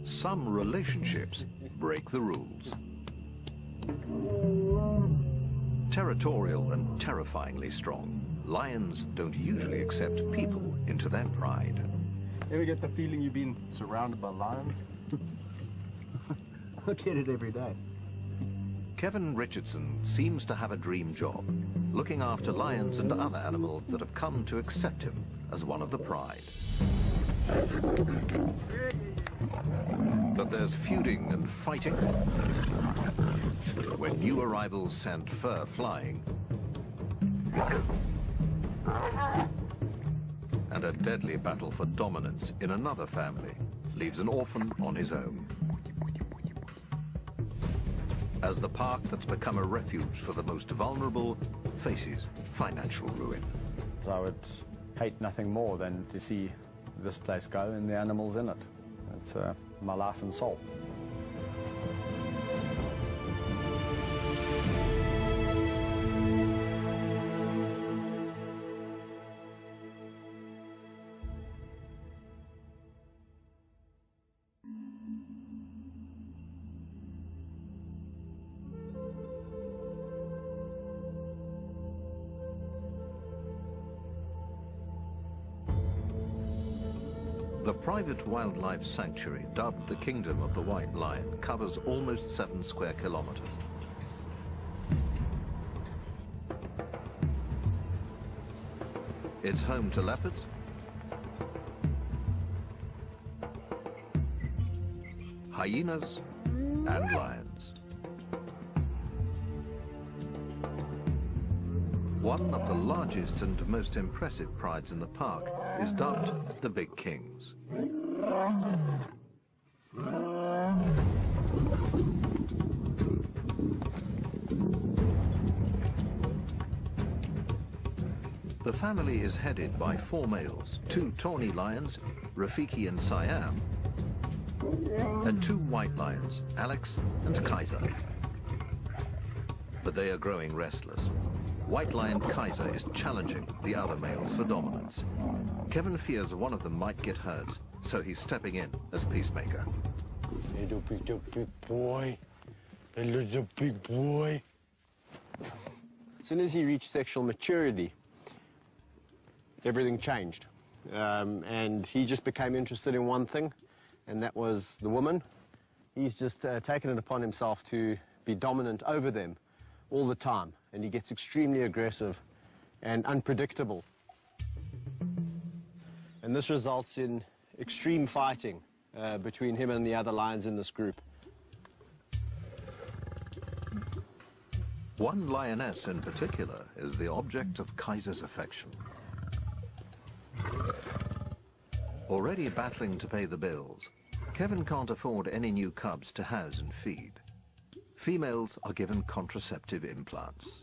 some relationships break the rules. Territorial and terrifyingly strong, lions don't usually accept people into their pride. Ever get the feeling you've been surrounded by lions? I get it every day. Kevin Richardson seems to have a dream job, looking after lions and other animals that have come to accept him as one of the pride. But there's feuding and fighting when new arrivals send fur flying, and a deadly battle for dominance in another family leaves an orphan on his own. As the park that's become a refuge for the most vulnerable faces financial ruin. So I would hate nothing more than to see this place go and the animals in it. It's my life and soul. The private wildlife sanctuary, dubbed the Kingdom of the White Lion, covers almost 7 square kilometers. It's home to leopards, hyenas, and lions. One of the largest and most impressive prides in the park is dubbed the Big Kings. The family is headed by 4 males, 2 tawny lions, Rafiki and Siam, and 2 white lions, Alex and Kaiser. But they are growing restless. White lion Kaiser is challenging the other males for dominance. Kevin fears one of them might get hurt, so he's stepping in as peacemaker. Little big boy. A little big boy. As soon as he reached sexual maturity, everything changed. And he just became interested in one thing, and that was the woman. He's just taken it upon himself to be dominant over them all the time, and he gets extremely aggressive and unpredictable. And this results in extreme fighting between him and the other lions in this group. One lioness in particular is the object of Kaiser's affection. Already battling to pay the bills, Kevin can't afford any new cubs to house and feed. Females are given contraceptive implants.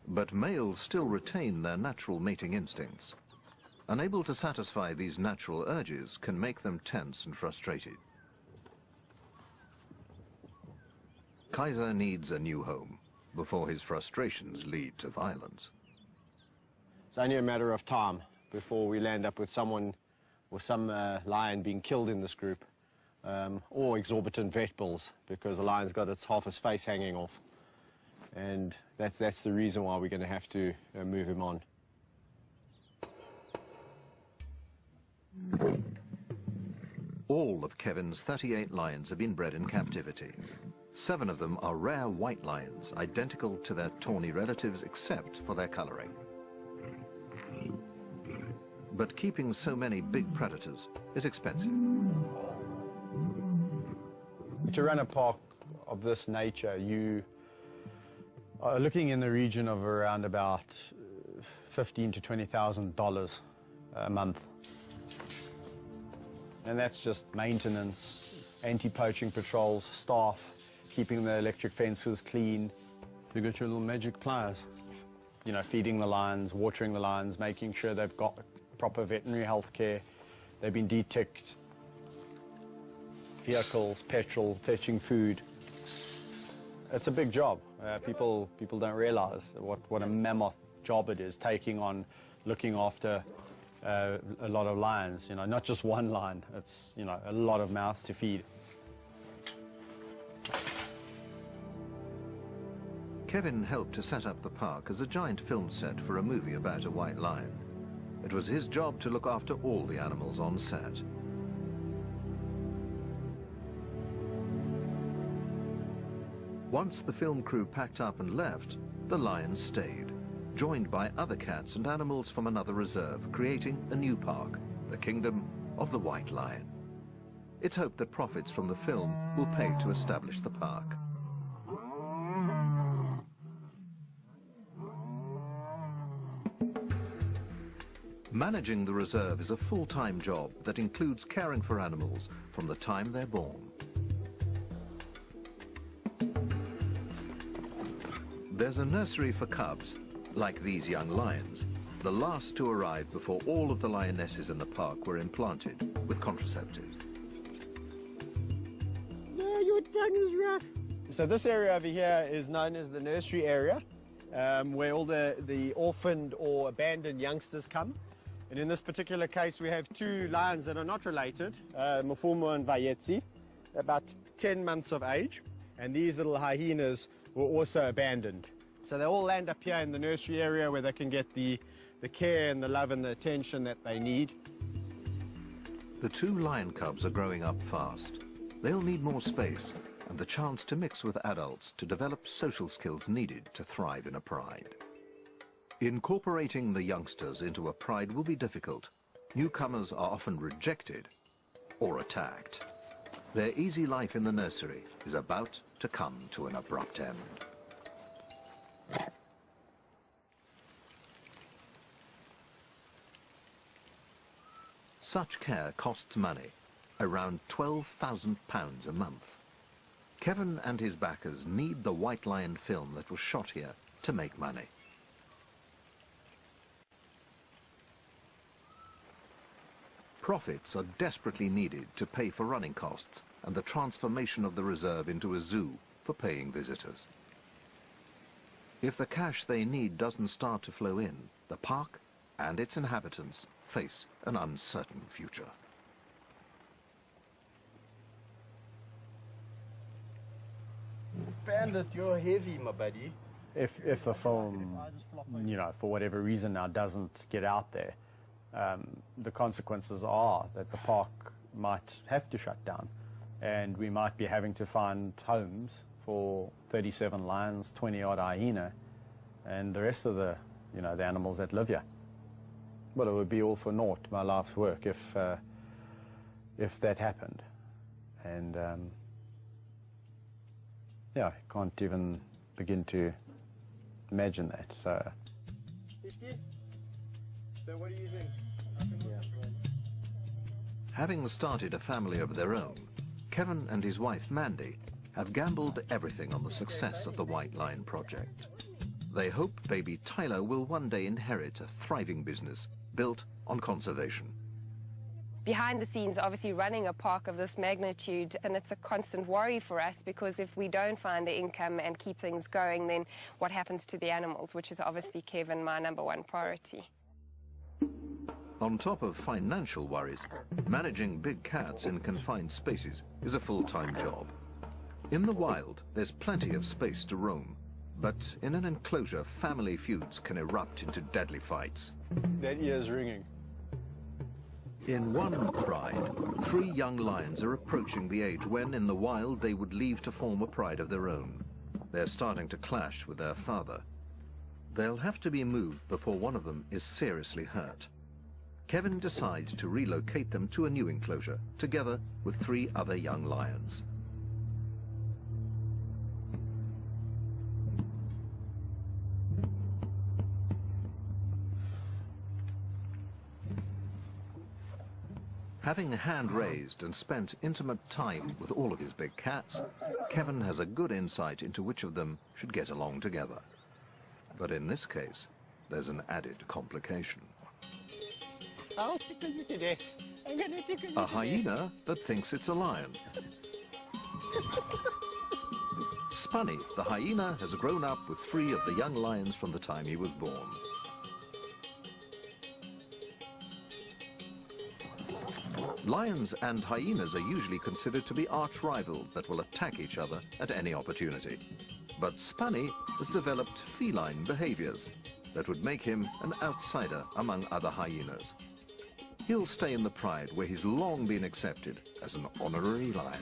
But males still retain their natural mating instincts. Unable to satisfy these natural urges can make them tense and frustrated. Kaiser needs a new home before his frustrations lead to violence. It's only a matter of time before we land up with someone or some lion being killed in this group, or exorbitant vet bills, because a lion's got half his face hanging off. And that's the reason why we're going to have to move him on. All of Kevin's 38 lions have been bred in captivity. 7 of them are rare white lions, identical to their tawny relatives except for their coloring. But keeping so many big predators is expensive. To run a park of this nature, you are looking in the region of around about $15,000 to $20,000 a month. And that's just maintenance, anti-poaching patrols, staff, keeping the electric fences clean. You got your little magic pliers. You know, feeding the lions, watering the lions, making sure they've got proper veterinary health care, they've been de-ticked, vehicles, petrol, fetching food. It's a big job. People don't realize what a mammoth job it is, taking on, looking after a lot of lions, you know, not just one lion, it's, you know, a lot of mouths to feed. Kevin helped to set up the park as a giant film set for a movie about a white lion. It was his job to look after all the animals on set. Once the film crew packed up and left, the lions stayed, joined by other cats and animals from another reserve, creating a new park, the Kingdom of the White Lion. It's hoped that profits from the film will pay to establish the park. Managing the reserve is a full-time job that includes caring for animals from the time they're born. There's a nursery for cubs, like these young lions, the last to arrive before all of the lionesses in the park were implanted with contraceptives. No, your tongue is rough. So this area over here is known as the nursery area, where all the orphaned or abandoned youngsters come. And in this particular case, we have two lions that are not related, Mfumo and Vayetsi, about 10 months of age. And these little hyenas were also abandoned. So they all land up here in the nursery area where they can get the care and the love and the attention that they need. The two lion cubs are growing up fast. They'll need more space and the chance to mix with adults to develop social skills needed to thrive in a pride. Incorporating the youngsters into a pride will be difficult. Newcomers are often rejected or attacked. Their easy life in the nursery is about to come to an abrupt end. Such care costs money, around £12,000 a month. Kevin and his backers need the White Lion film that was shot here to make money. Profits are desperately needed to pay for running costs and the transformation of the reserve into a zoo for paying visitors. If the cash they need doesn't start to flow in, the park and its inhabitants face an uncertain future. Bandit, you're heavy, my buddy. If the film, you know, for whatever reason now doesn't get out there, the consequences are that the park might have to shut down, and we might be having to find homes for 37 lions, 20-odd hyena, and the rest of the, you know, the animals that live here. Well, it would be all for naught, my life's work, if that happened. And yeah, I can't even begin to imagine that. So. So what do you think? Having started a family of their own, Kevin and his wife Mandy have gambled everything on the success of the White Lion project. They hope baby Tyler will one day inherit a thriving business built on conservation. Behind the scenes, obviously running a park of this magnitude, and it's a constant worry for us, because if we don't find the income and keep things going, then what happens to the animals, which is obviously, Kevin, my #1 priority. On top of financial worries, managing big cats in confined spaces is a full-time job. In the wild, there's plenty of space to roam, but in an enclosure, family feuds can erupt into deadly fights. That ear's ringing. In one pride, 3 young lions are approaching the age when, in the wild, they would leave to form a pride of their own. They're starting to clash with their father. They'll have to be moved before one of them is seriously hurt. Kevin decides to relocate them to a new enclosure, together with 3 other young lions. Having hand-raised and spent intimate time with all of his big cats, Kevin has a good insight into which of them should get along together. But in this case, there's an added complication. I'll tickle you to death. I'm gonna tickle you A hyena that thinks it's a lion. Spunny, the hyena, has grown up with 3 of the young lions from the time he was born. Lions and hyenas are usually considered to be arch rivals that will attack each other at any opportunity. But Spunny has developed feline behaviors that would make him an outsider among other hyenas. He'll stay in the pride where he's long been accepted as an honorary lion.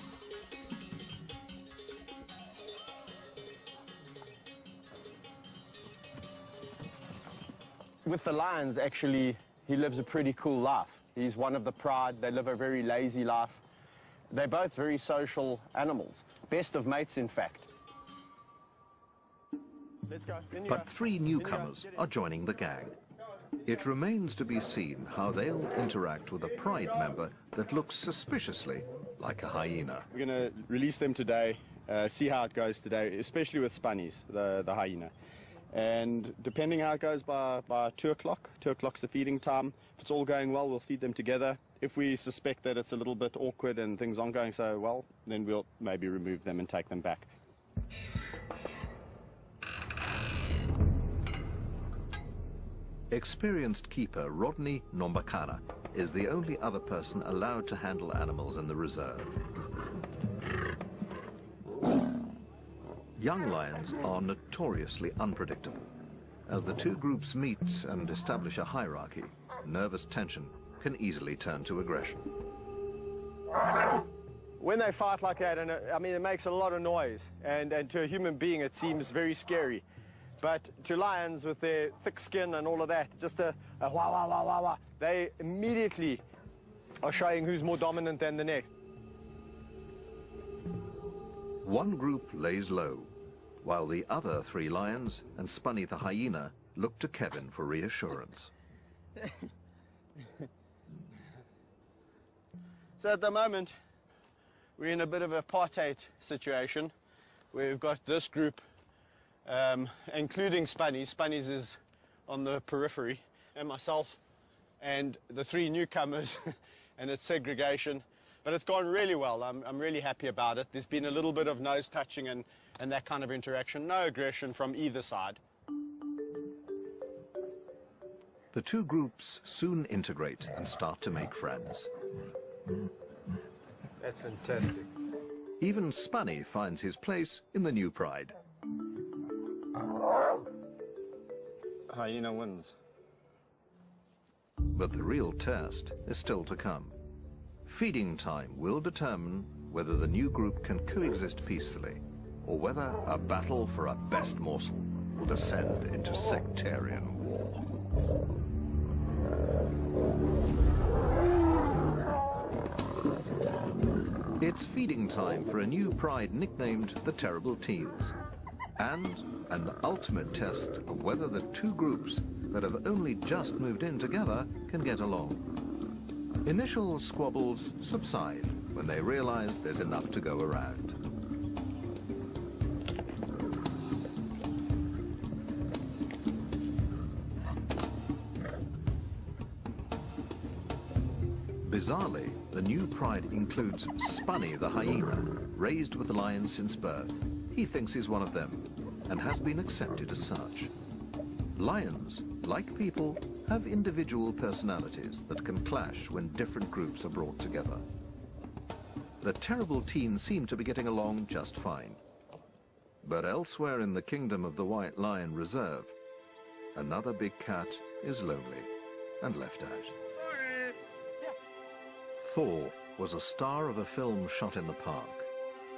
With the lions, actually, he lives a pretty cool life. He's one of the pride. They live a very lazy life. They're both very social animals. Best of mates, in fact. Let's go. But three newcomers are joining the gang. It remains to be seen how they'll interact with a pride member that looks suspiciously like a hyena. We're going to release them today, see how it goes today, especially with Spunnies, the hyena. And depending how it goes by 2 o'clock, 2 o'clock's the feeding time. If it's all going well, we'll feed them together. If we suspect that it's a little bit awkward and things aren't going so well, then we'll maybe remove them and take them back. Experienced keeper Rodney Nombakana is the only other person allowed to handle animals in the reserve. Young lions are notoriously unpredictable. As the two groups meet and establish a hierarchy, nervous tension can easily turn to aggression. When they fight like that, and I mean, it makes a lot of noise, and to a human being it seems very scary. But to lions with their thick skin and all of that, just a wah, wah, wah, wah, wah, they immediately are showing who's more dominant than the next. One group lays low, while the other three lions and Spunny the hyena look to Kevin for reassurance. So at the moment, we're in a bit of a apartheid situation, where we've got this group, including Spunnies. Spunnies is on the periphery, and myself, and the three newcomers, and it's segregation. But it's gone really well. I'm really happy about it. There's been a little bit of nose touching and that kind of interaction. No aggression from either side. The two groups soon integrate and start to make friends. That's fantastic. Even Spunny finds his place in the new pride. Hyena wins. But the real test is still to come. Feeding time will determine whether the new group can coexist peacefully, or whether a battle for a best morsel will descend into sectarian war. It's feeding time for a new pride nicknamed the Terrible Teens, and an ultimate test of whether the two groups that have only just moved in together can get along. Initial squabbles subside when they realize there's enough to go around. Bizarrely, the new pride includes Spunny the hyena, raised with lions since birth. He thinks he's one of them and has been accepted as such. Lions, like people, have individual personalities that can clash when different groups are brought together. The Terrible Teens seem to be getting along just fine. But elsewhere in the kingdom of the White Lion Reserve, another big cat is lonely and left out. Thor was a star of a film shot in the park.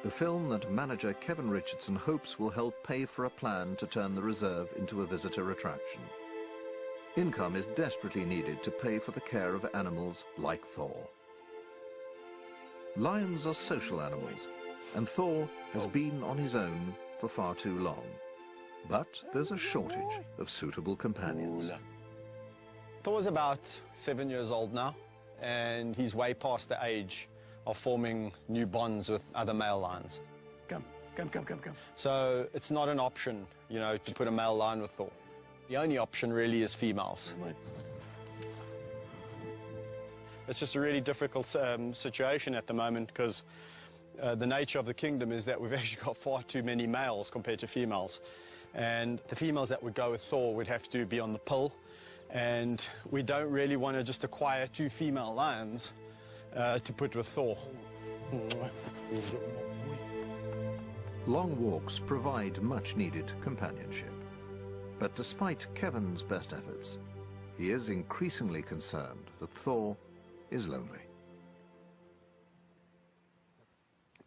The film that manager Kevin Richardson hopes will help pay for a plan to turn the reserve into a visitor attraction. Income is desperately needed to pay for the care of animals like Thor. Lions are social animals, and Thor has been on his own for far too long. But there's a shortage of suitable companions. Thor's about 7 years old now, and he's way past the age of forming new bonds with other male lions. Come. So it's not an option, you know, to put a male lion with Thor. The only option really is females. It's just a really difficult situation at the moment because the nature of the kingdom is that we've actually got far too many males compared to females. And the females that would go with Thor would have to be on the pill. And we don't really want to just acquire 2 female lions to put with Thor. Long walks provide much-needed companionship. But despite Kevin's best efforts, he is increasingly concerned that Thor is lonely.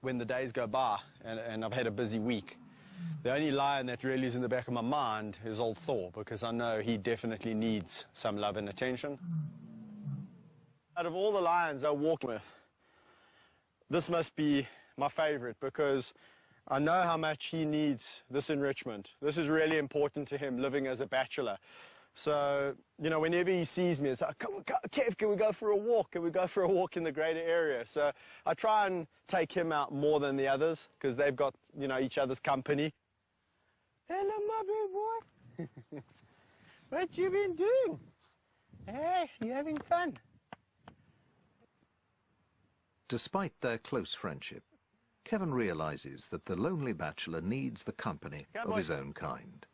When the days go by and I've had a busy week, the only lion that really is in the back of my mind is old Thor, because I know he definitely needs some love and attention. Out of all the lions I walk with, this must be my favorite, because I know how much he needs this enrichment. This is really important to him, living as a bachelor. So, you know, whenever he sees me, it's like, come on, Kev, can we go for a walk? Can we go for a walk in the greater area? So I try and take him out more than the others, because they've got, you know, each other's company. Hello, my big boy. What you been doing? Hey, you having fun? Despite their close friendship, Kevin realizes that the lonely bachelor needs the company of his own kind.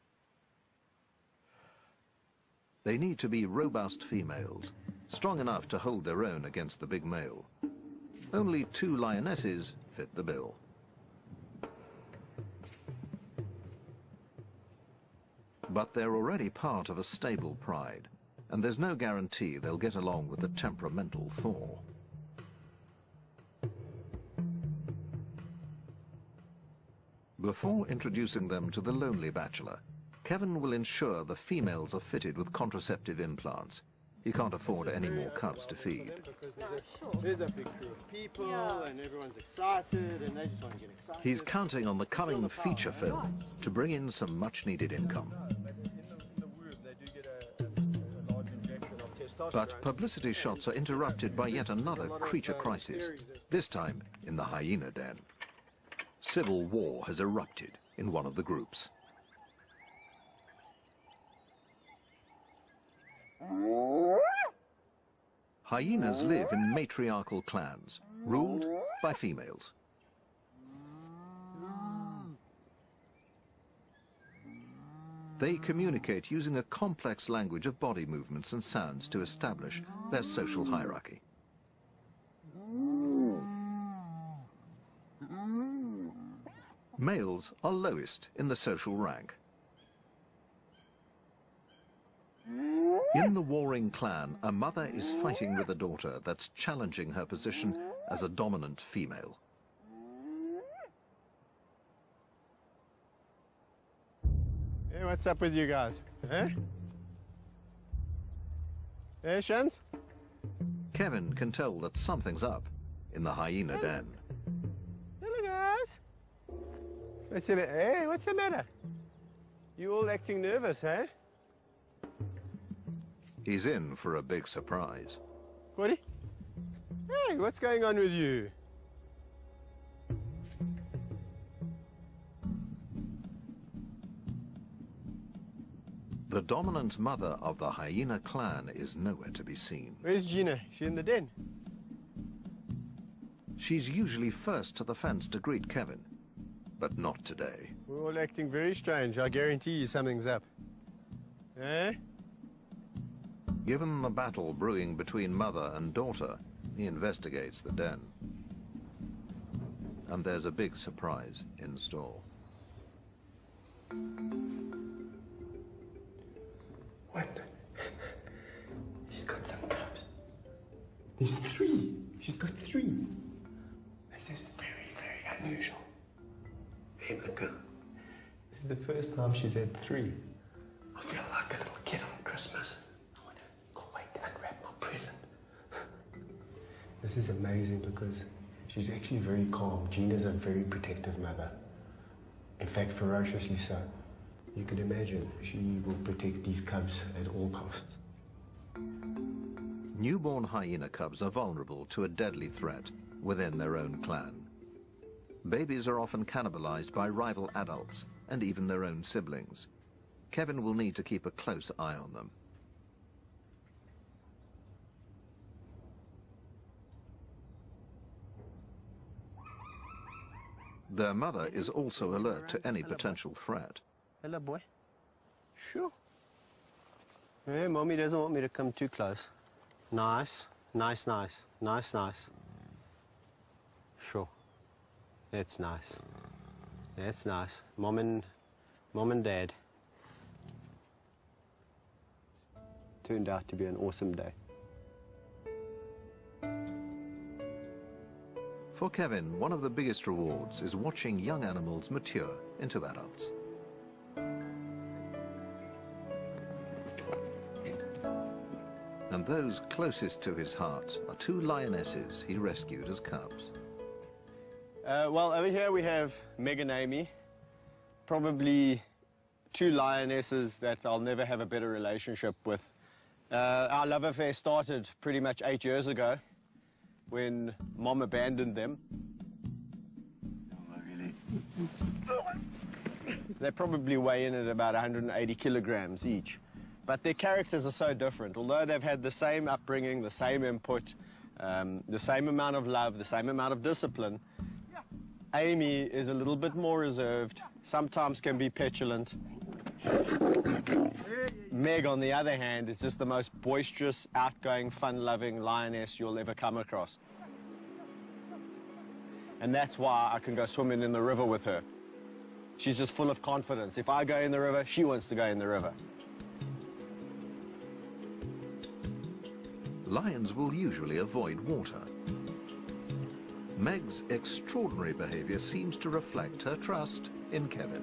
They need to be robust females, strong enough to hold their own against the big male. Only 2 lionesses fit the bill. But they're already part of a stable pride, and there's no guarantee they'll get along with the temperamental Thor. Before introducing them to the lonely bachelor, Kevin will ensure the females are fitted with contraceptive implants. He can't afford any more cubs to feed. There's a big crew of people, and everyone's excited, and they just want to get excited. He's counting on the coming feature film to bring in some much-needed income. But publicity shots are interrupted by yet another creature crisis, this time in the hyena den. Civil war has erupted in one of the groups. Hyenas live in matriarchal clans, ruled by females. They communicate using a complex language of body movements and sounds to establish their social hierarchy. Males are lowest in the social rank. In the warring clan, a mother is fighting with a daughter that's challenging her position as a dominant female. Hey, what's up with you guys? Eh? Hey, Shans? Kevin can tell that something's up in the hyena den. Hello, guys. What's the matter? Hey, what's the matter? You all acting nervous, eh? He's in for a big surprise. Woody? Hey, what's going on with you? The dominant mother of the hyena clan is nowhere to be seen. Where's Gina? She in the den? She's usually first to the fence to greet Kevin, but not today. We're all acting very strange. I guarantee you something's up. Eh? Given the battle brewing between mother and daughter, he investigates the den. And there's a big surprise in store. What? He's got some cubs. There's 3. She's got 3. This is very, very unusual. Hey, look, this is the first time she's had 3. I feel like a little kid on Christmas. I want to go wait to unwrap my present. This is amazing because she's actually very calm. Gina's a very protective mother. In fact, ferociously so. You can imagine she will protect these cubs at all costs. Newborn hyena cubs are vulnerable to a deadly threat within their own clan. Babies are often cannibalized by rival adults and even their own siblings. Kevin will need to keep a close eye on them. Their mother is also alert to any potential threat. Hello, boy. Sure. Hey, Mommy doesn't want me to come too close. Nice, nice, nice, nice, nice. That's nice. That's nice. Mom and Dad. Turned out to be an awesome day. For Kevin, one of the biggest rewards is watching young animals mature into adults. And those closest to his heart are two lionesses he rescued as cubs. Well, over here we have Meg and Amy, probably two lionesses that I'll never have a better relationship with. Our love affair started pretty much 8 years ago when Mom abandoned them. They probably weigh in at about 180 kilograms each. But their characters are so different. Although they've had the same upbringing, the same input, the same amount of love, the same amount of discipline, Amy is a little bit more reserved, sometimes can be petulant. Meg, on the other hand, is just the most boisterous, outgoing, fun-loving lioness you'll ever come across. And that's why I can go swimming in the river with her. She's just full of confidence. If I go in the river, she wants to go in the river. Lions will usually avoid water. Meg's extraordinary behavior seems to reflect her trust in Kevin.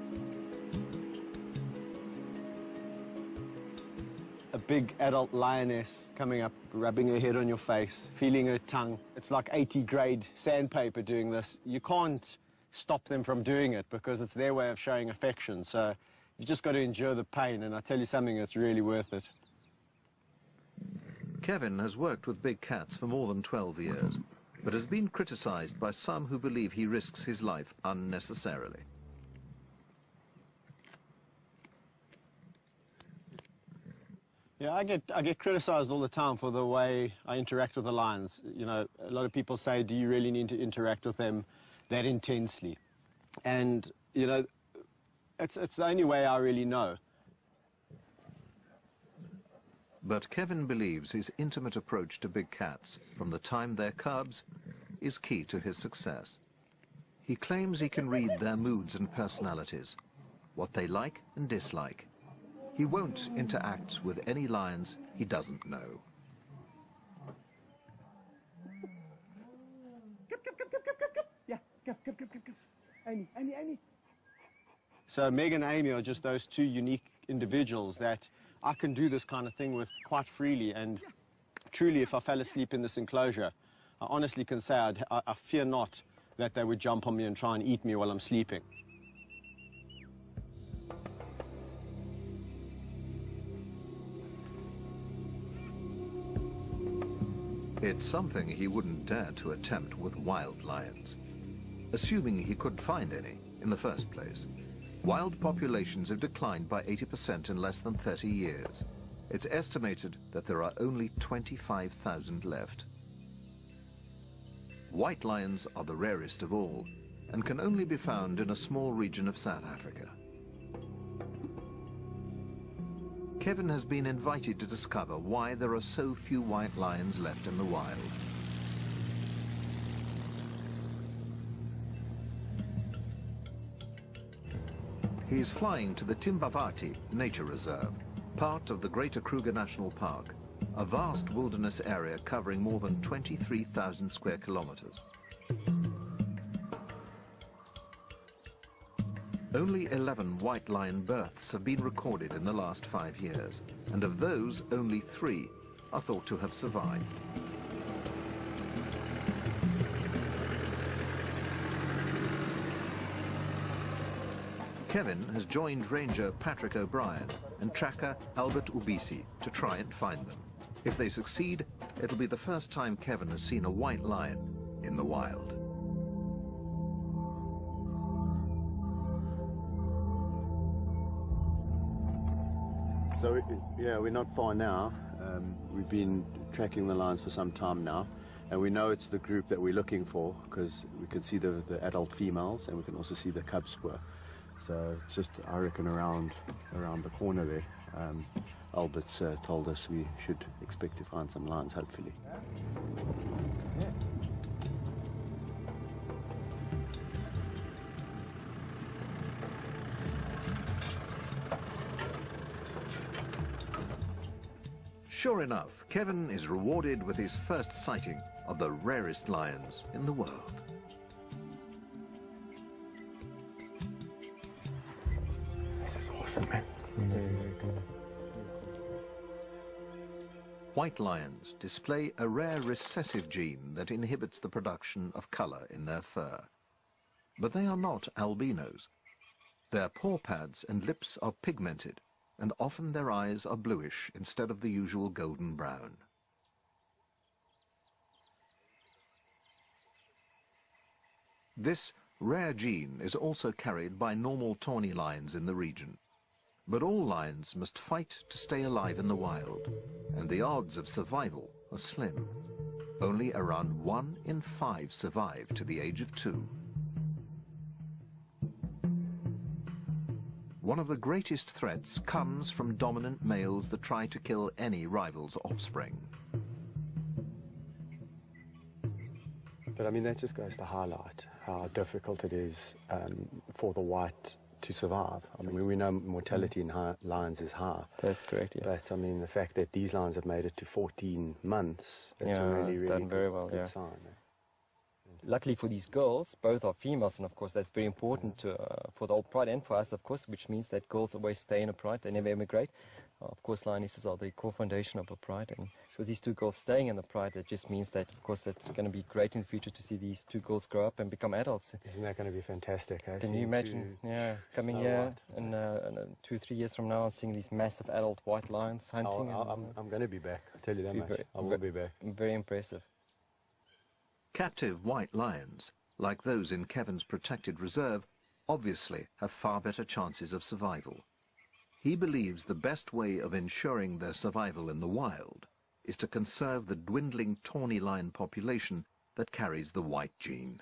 A big adult lioness coming up, rubbing her head on your face, feeling her tongue. It's like 80-grade sandpaper doing this. You can't stop them from doing it because it's their way of showing affection. So you've just got to endure the pain, and I tell you something, it's really worth it. Kevin has worked with big cats for more than 12 years, but has been criticized by some who believe he risks his life unnecessarily. Yeah, I get criticized all the time for the way I interact with the lions. You know, a lot of people say, do you really need to interact with them that intensely? And, you know, it's the only way I really know. But Kevin believes his intimate approach to big cats, from the time they're cubs, is key to his success. He claims he can read their moods and personalities, what they like and dislike. He won't interact with any lions he doesn't know. Amy. So Meg and Amy are just those two unique individuals that I can do this kind of thing with quite freely, and truly, if I fell asleep in this enclosure, I honestly can say I fear not that they would jump on me and try and eat me while I'm sleeping. It's something he wouldn't dare to attempt with wild lions, assuming he could find any in the first place. Wild populations have declined by 80% in less than 30 years. It's estimated that there are only 25,000 left. White lions are the rarest of all and can only be found in a small region of South Africa. Kevin has been invited to discover why there are so few white lions left in the wild. He is flying to the Timbavati Nature Reserve, part of the Greater Kruger National Park, a vast wilderness area covering more than 23,000 square kilometers. Only 11 white lion births have been recorded in the last 5 years, and of those, only 3 are thought to have survived. Kevin has joined Ranger Patrick O'Brien and tracker Albert Ubisi to try and find them. If they succeed, it'll be the first time Kevin has seen a white lion in the wild. So, yeah, we're not far now. We've been tracking the lions for some time now, and we know it's the group that we're looking for because we can see the adult females and we can also see the cub spoor. So it's just, I reckon, around the corner there. Albert's told us we should expect to find some lions, hopefully. Sure enough, Kevin is rewarded with his first sighting of the rarest lions in the world. This is awesome, man. White lions display a rare recessive gene that inhibits the production of color in their fur. But they are not albinos. Their paw pads and lips are pigmented, and often their eyes are bluish instead of the usual golden brown. This rare gene is also carried by normal tawny lions in the region. But all lions must fight to stay alive in the wild, and the odds of survival are slim. Only around 1 in 5 survive to the age of 2. One of the greatest threats comes from dominant males that try to kill any rival's offspring. But I mean, that just goes to highlight how difficult it is for the white to survive. I mean, we know mortality in lions is high. That's correct, yeah. But I mean, the fact that these lions have made it to 14 months, that's a really, it's really done very well, good sign. Luckily for these girls, both are females, and of course that's very important for the old pride and for us, of course, which means that girls always stay in a pride, they never emigrate. Of course, lionesses are the core foundation of a pride, and with these 2 girls staying in the pride, that just means that, of course, it's going to be great in the future to see these 2 girls grow up and become adults. Isn't that going to be fantastic? Can you imagine, coming here and 2 or 3 years from now and seeing these massive adult white lions hunting? I'm going to be back, I'll tell you that much. I will be back. Very impressive. Captive white lions, like those in Kevin's protected reserve, obviously have far better chances of survival. He believes the best way of ensuring their survival in the wild is to conserve the dwindling tawny lion population that carries the white gene.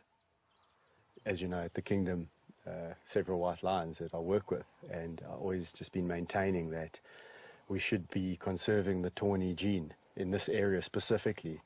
As you know, at the Kingdom, several white lions that I work with, and I've always just been maintaining that we should be conserving the tawny gene in this area specifically.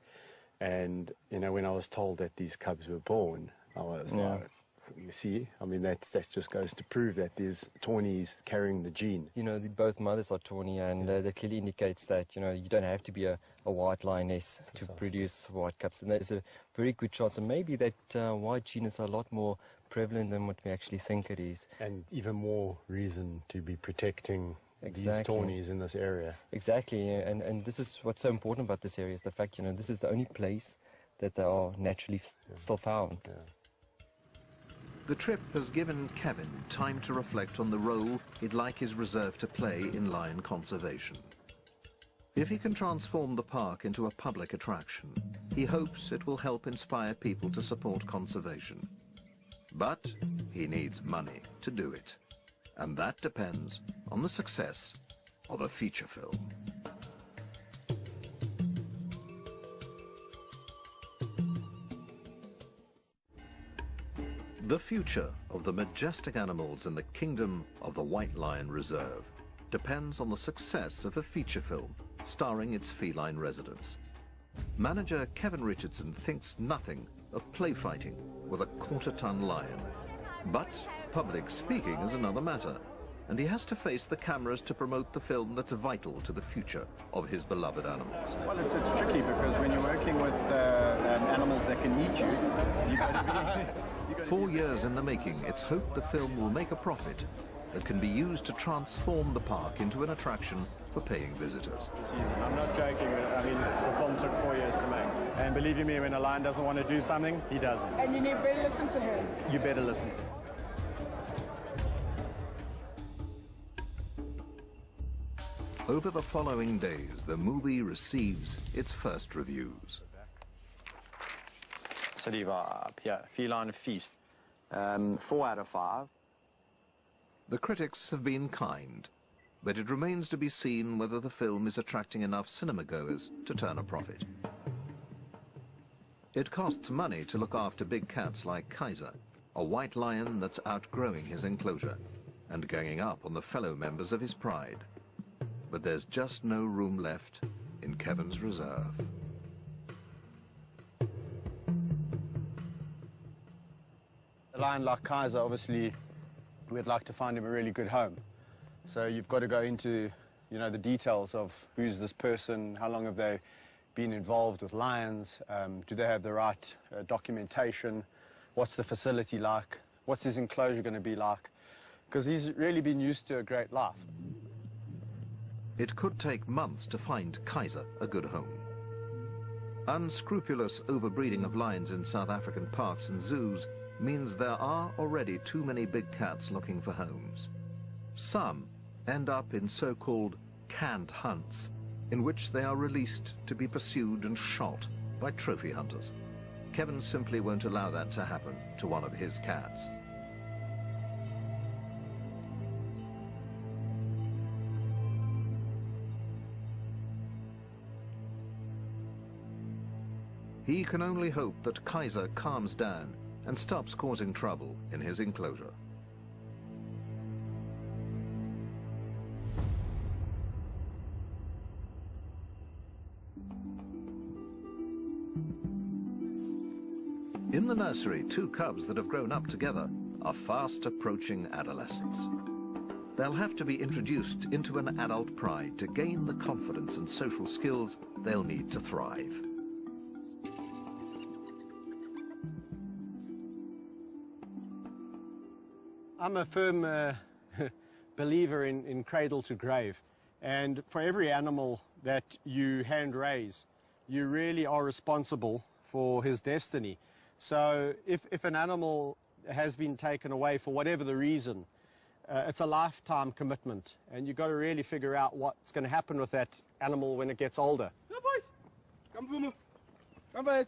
And, you know, when I was told that these cubs were born, I was like, you see, I mean, that just goes to prove that there's tawnies carrying the gene. You know, both mothers are tawny, and that clearly indicates that, you know, you don't have to be a white lioness to produce white cubs. And there's a very good chance, and maybe that white gene is a lot more prevalent than what we actually think it is. And even more reason to be protecting these tawnies in this area. Exactly, and this is what's so important about this area, is the fact, you know, this is the only place that they are naturally still found. Yeah. The trip has given Kevin time to reflect on the role he'd like his reserve to play in lion conservation. If he can transform the park into a public attraction, he hopes it will help inspire people to support conservation. But he needs money to do it, and that depends on the success of a feature film. The future of the majestic animals in the kingdom of the White Lion Reserve depends on the success of a feature film starring its feline residents. Manager Kevin Richardson thinks nothing of play fighting with a quarter-ton lion. But public speaking is another matter, and he has to face the cameras to promote the film that's vital to the future of his beloved animals. Well, it's tricky because when you're working with animals that can eat you, you've got to be... 4 years in the making, it's hoped the film will make a profit that can be used to transform the park into an attraction for paying visitors. I'm not joking. I mean, the film took 4 years to make. And believe you me, when a lion doesn't want to do something, he doesn't. And you better listen to him. You better listen to him. Over the following days, the movie receives its first reviews. City vibe, yeah, feline feast. 4 out of 5. The critics have been kind, but it remains to be seen whether the film is attracting enough cinema-goers to turn a profit. It costs money to look after big cats like Kaiser, a white lion that's outgrowing his enclosure and ganging up on the fellow members of his pride. But there's just no room left in Kevin's reserve. A lion like Kaiser, obviously, we'd like to find him a really good home. So you've got to go into you know, the details of who's this person, how long have they been involved with lions, do they have the right documentation, what's the facility like, what's his enclosure going to be like, because he's really been used to a great life. It could take months to find Kaiser a good home. Unscrupulous overbreeding of lions in South African parks and zoos means there are already too many big cats looking for homes. Some end up in so-called canned hunts, in which they are released to be pursued and shot by trophy hunters. Kevin simply won't allow that to happen to one of his cats. He can only hope that Kaiser calms down and stops causing trouble in his enclosure. In the nursery, two cubs that have grown up together are fast approaching adolescence. They'll have to be introduced into an adult pride to gain the confidence and social skills they'll need to thrive. I'm a firm believer in cradle to grave, and for every animal that you hand raise, you really are responsible for his destiny. So if an animal has been taken away for whatever the reason, it's a lifetime commitment, and you've got to really figure out what's going to happen with that animal when it gets older. Come, boys. Come, Fumu. Come, boys.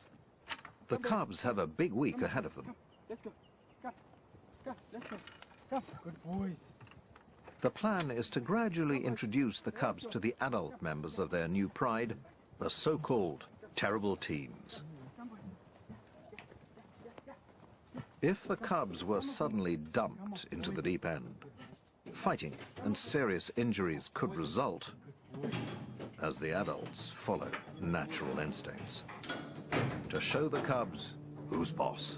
The cubs have a big week ahead of them. Let's go. Come. Come. Let's go. Come. Good boys. The plan is to gradually introduce the cubs to the adult members of their new pride, the so-called terrible teens. If the cubs were suddenly dumped into the deep end, fighting and serious injuries could result, as the adults follow natural instincts, to show the cubs who's boss.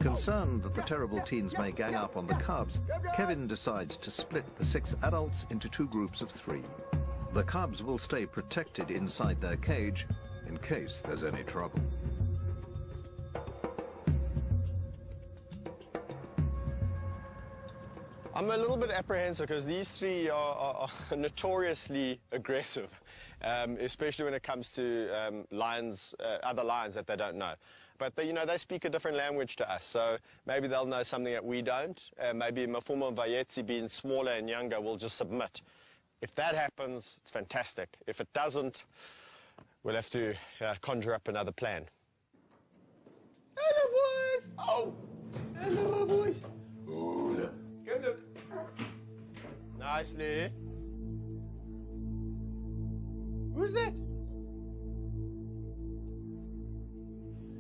Concerned that the terrible teens may gang up on the cubs, Kevin decides to split the 6 adults into 2 groups of 3. The cubs will stay protected inside their cage in case there's any trouble. I'm a little bit apprehensive because these 3 are notoriously aggressive, especially when it comes to lions, other lions that they don't know. But they, they speak a different language to us, so maybe they'll know something that we don't. Maybe Mafuma Vayetsi, being smaller and younger, will just submit. If that happens, it's fantastic. If it doesn't, we'll have to conjure up another plan. Hello, boys. Oh, hello, boys. Oh, look. Go look. Nicely. Who's that?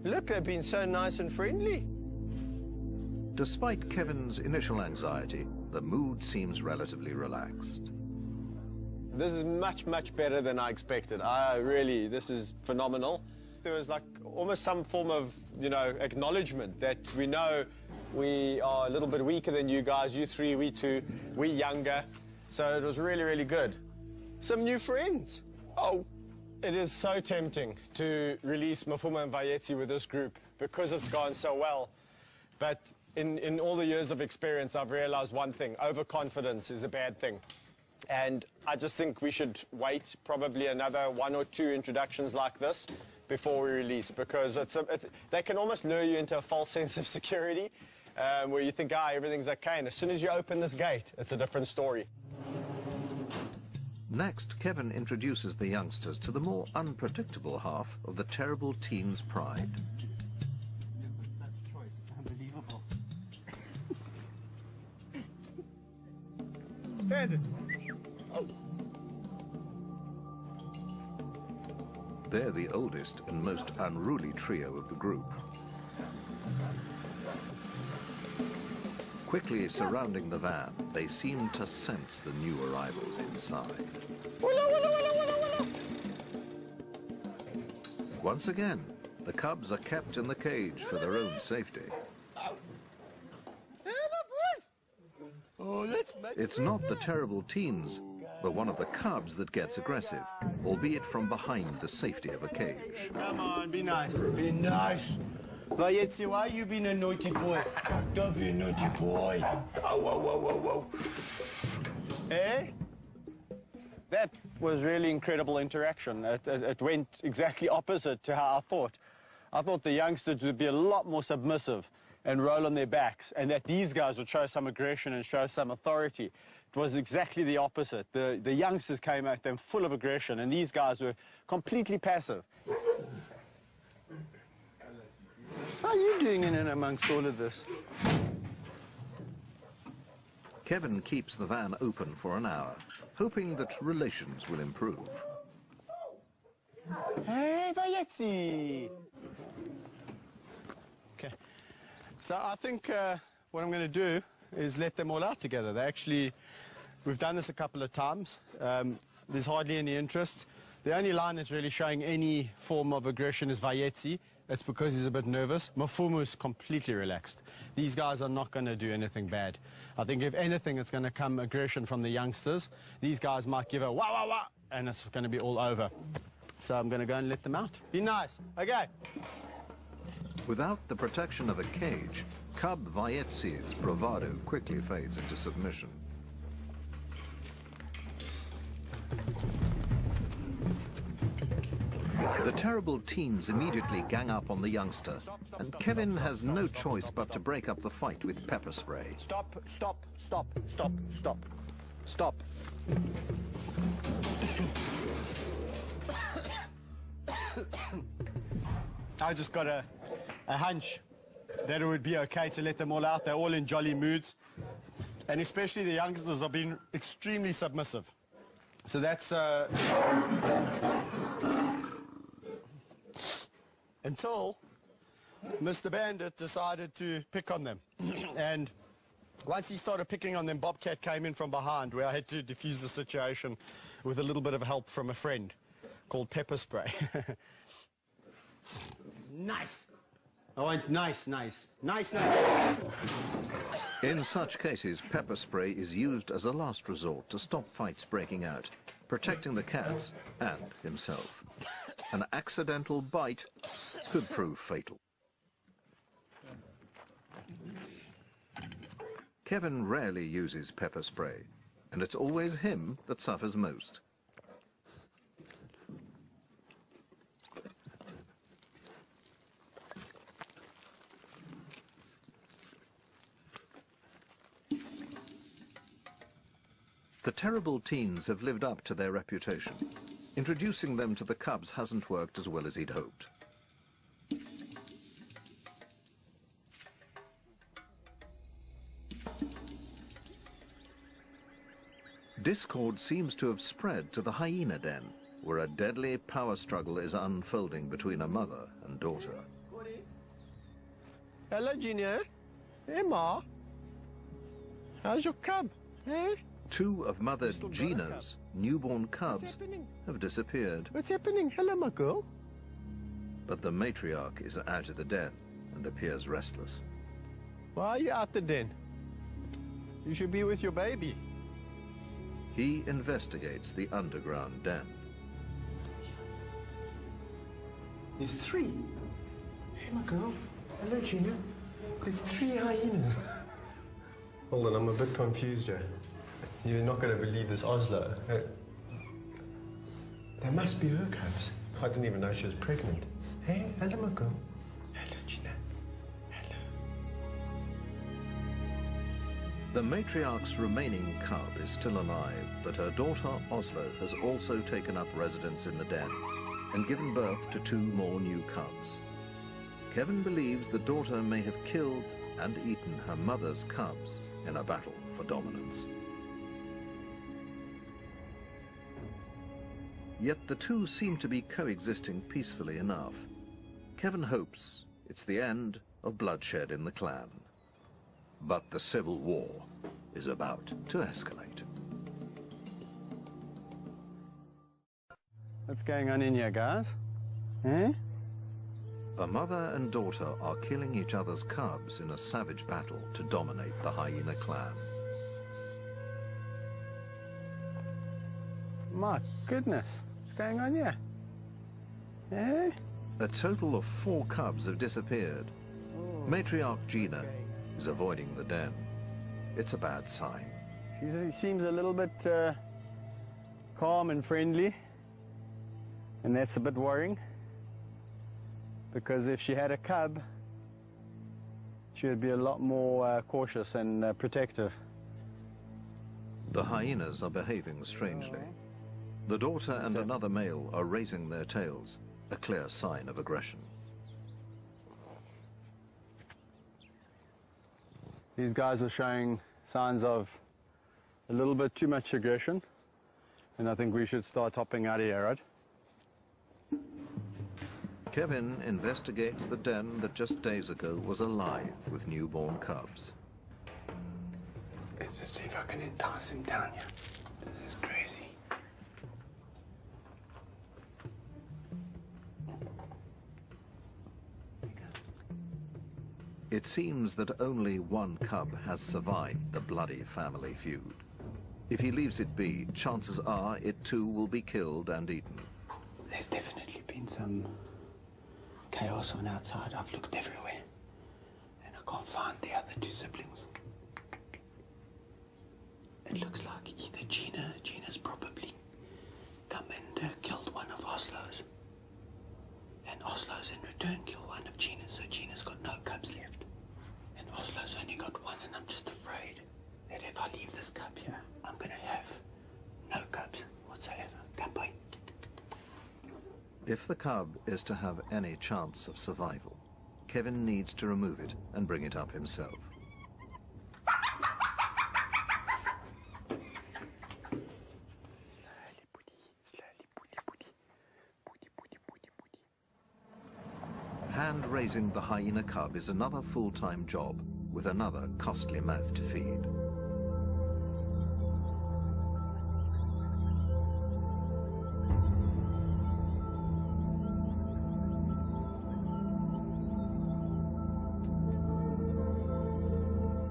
Look, they've been so nice and friendly. Despite Kevin's initial anxiety, the mood seems relatively relaxed. This is much, much better than I expected. This is phenomenal. There was like almost some form of, acknowledgement that we know we are a little bit weaker than you guys, you 3, we 2, we younger. So it was really, really good. Some new friends. Oh. It is so tempting to release Mafuma and Vayetsi with this group because it's gone so well. But in all the years of experience, I've realized one thing: overconfidence is a bad thing. And I just think we should wait probably another 1 or 2 introductions like this before we release, because they can almost lure you into a false sense of security where you think, everything's okay. And as soon as you open this gate, it's a different story. Next, Kevin introduces the youngsters to the more unpredictable half of the terrible teens' pride. Unbelievable. They're the oldest and most unruly trio of the group. Quickly surrounding the van, they seem to sense the new arrivals inside. Once again, the cubs are kept in the cage for their own safety. It's not the terrible teens, but one of the cubs that gets aggressive, albeit from behind the safety of a cage. Come on, be nice. Be nice. Vayetzi, why you being a naughty boy? Don't be a naughty boy. Oh, whoa, whoa, whoa, whoa. Eh? That was really incredible interaction. It went exactly opposite to how I thought. I thought the youngsters would be a lot more submissive and roll on their backs, and that these guys would show some aggression and show some authority. It was exactly the opposite. The youngsters came at them full of aggression, and these guys were completely passive. How are you doing in and amongst all of this? Kevin keeps the van open for an hour, hoping that relations will improve. Hey, Vayetzi! Okay, so I think what I'm going to do is let them all out together. We've done this a couple of times. There's hardly any interest. The only line that's really showing any form of aggression is Vayetzi. It's because he's a bit nervous. Mafumu is completely relaxed. These guys are not going to do anything bad. I think if anything, it's going to come aggression from the youngsters. These guys might give a wah, wah, wah, and it's going to be all over. So I'm going to go and let them out. Be nice. Okay. Without the protection of a cage, cub Vayetzi's bravado quickly fades into submission. The terrible teens immediately gang up on the youngster, and Kevin has no choice but to break up the fight with pepper spray. Stop, stop, stop, stop, stop, stop. I just got a hunch that it would be okay to let them all out. They're all in jolly moods, and especially the youngsters have been extremely submissive. So that's until Mr. Bandit decided to pick on them. And once he started picking on them, Bobcat came in from behind, where I had to defuse the situation with a little bit of help from a friend called pepper spray. Nice. I want nice, nice, nice, nice. In such cases, pepper spray is used as a last resort to stop fights breaking out, protecting the cats and himself. An accidental bite could prove fatal. Kevin rarely uses pepper spray, and it's always him that suffers most. The terrible teens have lived up to their reputation. Introducing them to the cubs hasn't worked as well as he'd hoped. Discord seems to have spread to the hyena den, where a deadly power struggle is unfolding between a mother and daughter. Hello, Junior. Hey, Ma. How's your cub? Hey? Two of Mother Gina's newborn cubs have disappeared. What's happening? Hello, my girl. But the matriarch is out of the den and appears restless. Why are you out the den? You should be with your baby. He investigates the underground den. There's three. Hey, my girl. Hello, Gina. There's three hyenas. Hold on, I'm a bit confused here. You're not going to believe this, Oslo. They must be her cubs. I didn't even know she was pregnant. Hey, hello, my girl. Hello, Gina. Hello. The matriarch's remaining cub is still alive, but her daughter Oslo has also taken up residence in the den and given birth to two more new cubs. Kevin believes the daughter may have killed and eaten her mother's cubs in a battle for dominance. Yet the two seem to be coexisting peacefully enough. Kevin hopes it's the end of bloodshed in the clan. But the civil war is about to escalate. What's going on in here, guys? Eh? A mother and daughter are killing each other's cubs in a savage battle to dominate the hyena clan. My goodness, what's going on here? Eh? A total of 4 cubs have disappeared. Matriarch Gina is avoiding the den. It's a bad sign. She seems a little bit calm and friendly, and that's a bit worrying, because if she had a cub, she would be a lot more cautious and protective. The hyenas are behaving strangely. The daughter and another male are raising their tails, a clear sign of aggression. These guys are showing signs of a little bit too much aggression, and I think we should start hopping out of here, right? Kevin investigates the den that just days ago was alive with newborn cubs. Let's just see if I can entice him down here. This is crazy. It seems that only one cub has survived the bloody family feud. If he leaves it be, chances are it too will be killed and eaten. There's definitely been some chaos on outside. I've looked everywhere, and I can't find the other 2 siblings. It looks like either Gina's probably come and killed one of Oslo's, and Oslo's in return killed one of Gina's, so Gina's got no cubs left. And Oslo's only got one, and I'm just afraid that if I leave this cub here, I'm going to have no cubs whatsoever. Cubby. If the cub is to have any chance of survival, Kevin needs to remove it and bring it up himself. Hand-raising the hyena cub is another full-time job with another costly mouth to feed.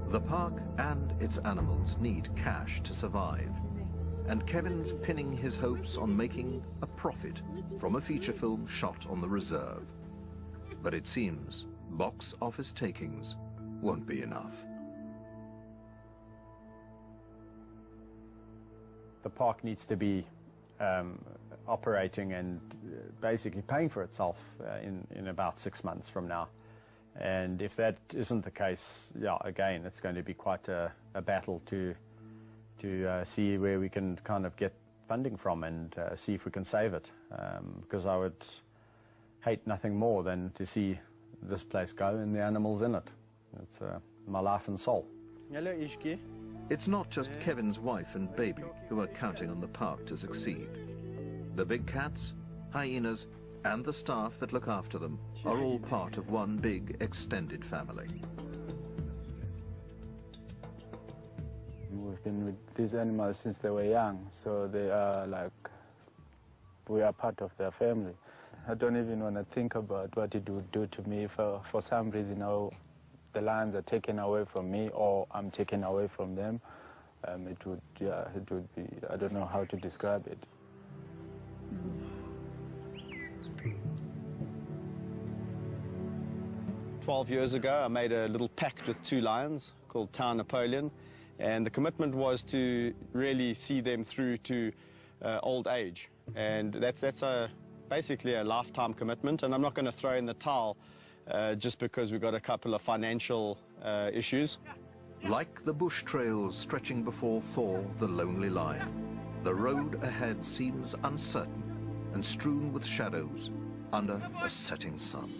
The park and its animals need cash to survive, and Kevin's pinning his hopes on making a profit from a feature film shot on the reserve. But it seems box office takings won't be enough. The park needs to be operating and basically paying for itself in about 6 months from now. And if that isn't the case, yeah, again, it's going to be quite a battle to see where we can kind of get funding from and see if we can save it. Because I would hate nothing more than to see this place go and the animals in it. It's my life and soul. Hello, Ishki. It's not just Kevin's wife and baby who are counting on the park to succeed. The big cats, hyenas, and the staff that look after them are all part of one big extended family. We've been with these animals since they were young, so they are like, we are part of their family. I don't even want to think about what it would do to me if for some reason the lions are taken away from me or I'm taken away from them. It would be, I don't know how to describe it. 12 years ago, I made a little pact with 2 lions called Town Napoleon, and the commitment was to really see them through to old age. And that's basically a lifetime commitment, and I'm not going to throw in the towel just because we've got a couple of financial issues. Like the bush trails stretching before Thor, the lonely lion, the road ahead seems uncertain and strewn with shadows under a setting sun.